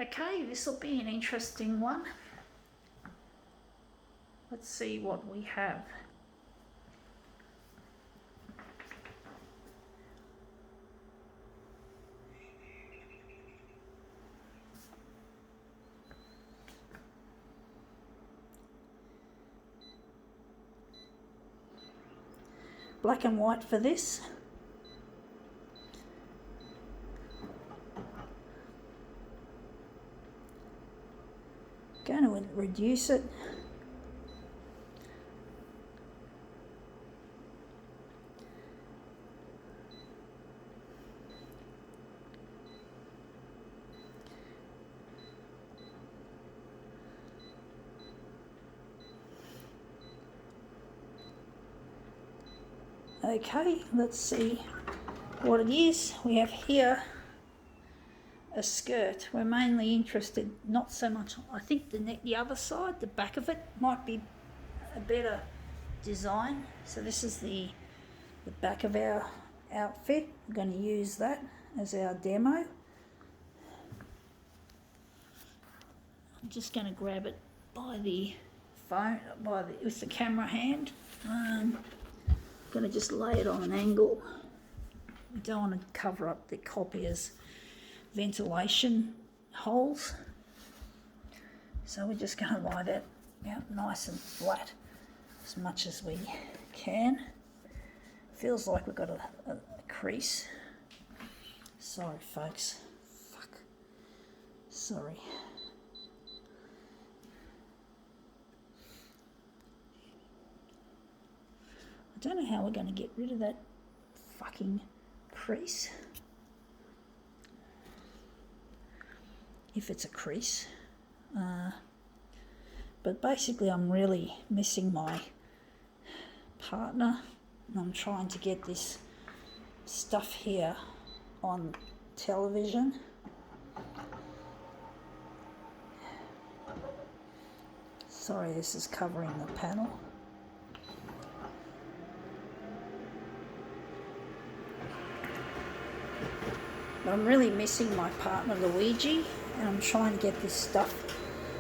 Okay, this will be an interesting one. Let's see what we have. Black and white for this. Going to reduce it. Okay, let's see what it is. We have here a skirt. We're mainly interested, not so much, I think the other side, the back of it, might be a better design. So this is the back of our outfit. We're going to use that as our demo. I'm just going to grab it by the phone, with the camera hand. I'm going to just lay it on an angle. We don't want to cover up the copier's ventilation holes. So we're just going to lie that out nice and flat as much as we can. Feels like we've got a crease. Sorry folks. Fuck. Sorry. I don't know how we're going to get rid of that fucking crease. If it's a crease. But basically I'm really missing my partner, and I'm trying to get this stuff here on television. Sorry, this is covering the panel. But I'm really missing my partner Luigi, and I'm trying to get this stuff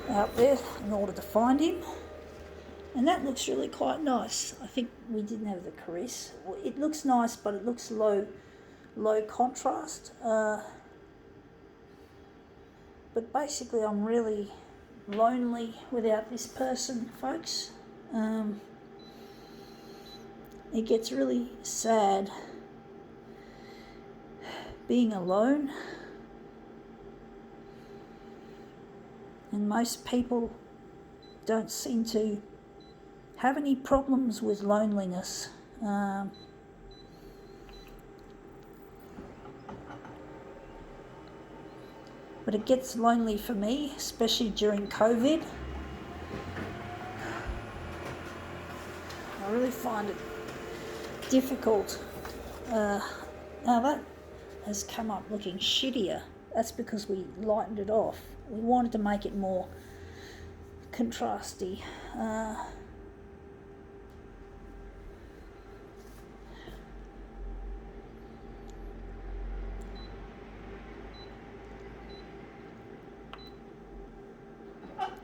out there in order to find him. And that looks really quite nice. I think we didn't have the crease. Well, it looks nice, but it looks low contrast. But basically I'm really lonely without this person, folks. It gets really sad being alone, and most people don't seem to have any problems with loneliness. But it gets lonely for me, especially during COVID. I really find it difficult. Now that has come up looking shittier. That's because we lightened it off. We wanted to make it more contrasty.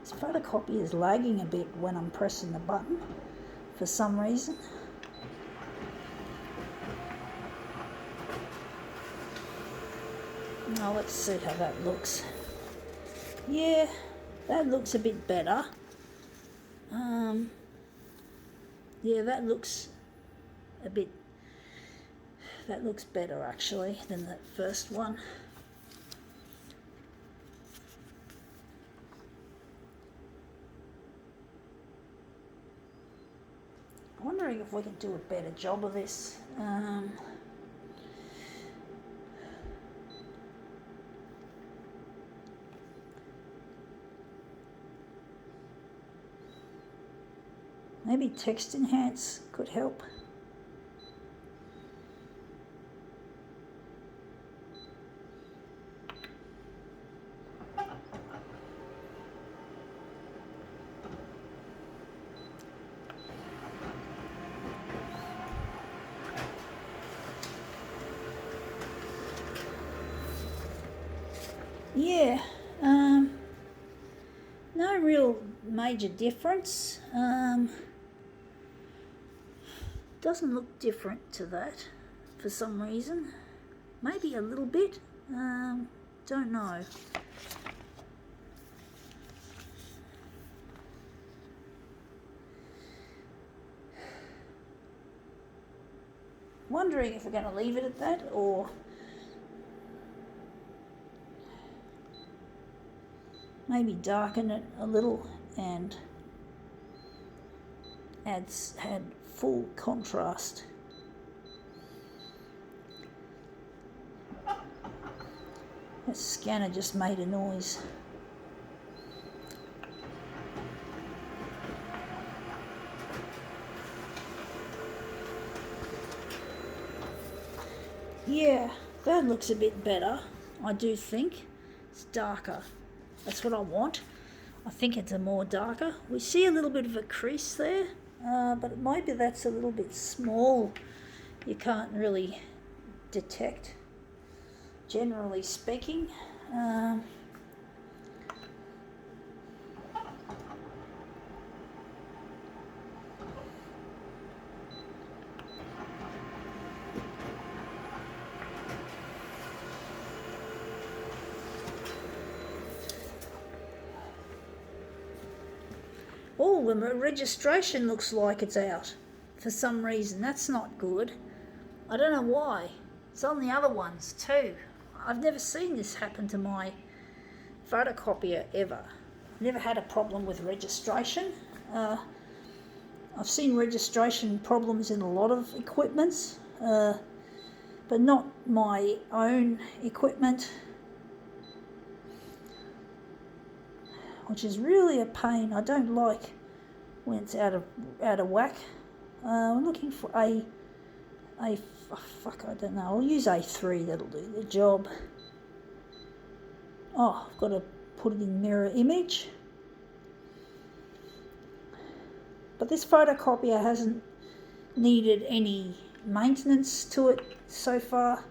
This photocopy is lagging a bit when I'm pressing the button for some reason. Now let's see how that looks. Yeah, that looks a bit better. Yeah, that looks better actually than that first one. I'm wondering if we can do a better job of this. Maybe text enhance could help. Yeah, No real major difference. Doesn't look different to that for some reason. Maybe a little bit. Don't know. Wondering if we're going to leave it at that or maybe darken it a little and add full contrast. The scanner just made a noise. Yeah, that looks a bit better, I do think. It's darker. That's what I want. I think it's a more darker. We see a little bit of a crease there, but maybe that's a little bit small. You can't really detect, generally speaking. Oh, the registration looks like it's out for some reason. That's not good. I don't know why. It's on the other ones too. I've never seen this happen to my photocopier ever. Never had a problem with registration. I've seen registration problems in a lot of equipments, but not my own equipment, which is really a pain. I don't like when it's out of whack. I'm looking for I don't know. I'll use A3. That'll do the job. Oh, I've got to put it in mirror image. But this photocopier hasn't needed any maintenance to it so far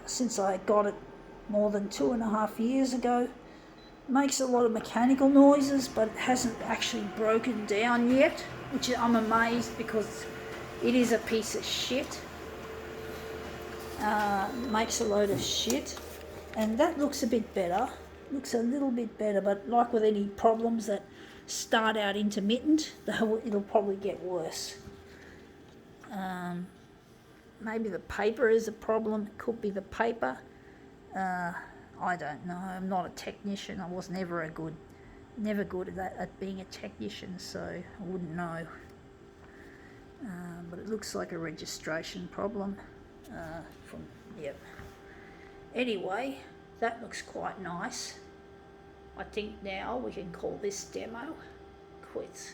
since I got it more than 2.5 years ago. Makes a lot of mechanical noises, but it hasn't actually broken down yet, which I'm amazed because it is a piece of shit. Makes a load of shit, and that looks a bit better. Looks a little bit better, but like with any problems that start out intermittent, it'll probably get worse. Maybe the paper is a problem. It could be the paper. I don't know. I'm not a technician. I was never good at that, at being a technician, so I wouldn't know. But it looks like a registration problem. Yep. Anyway, that looks quite nice. I think now we can call this demo quits.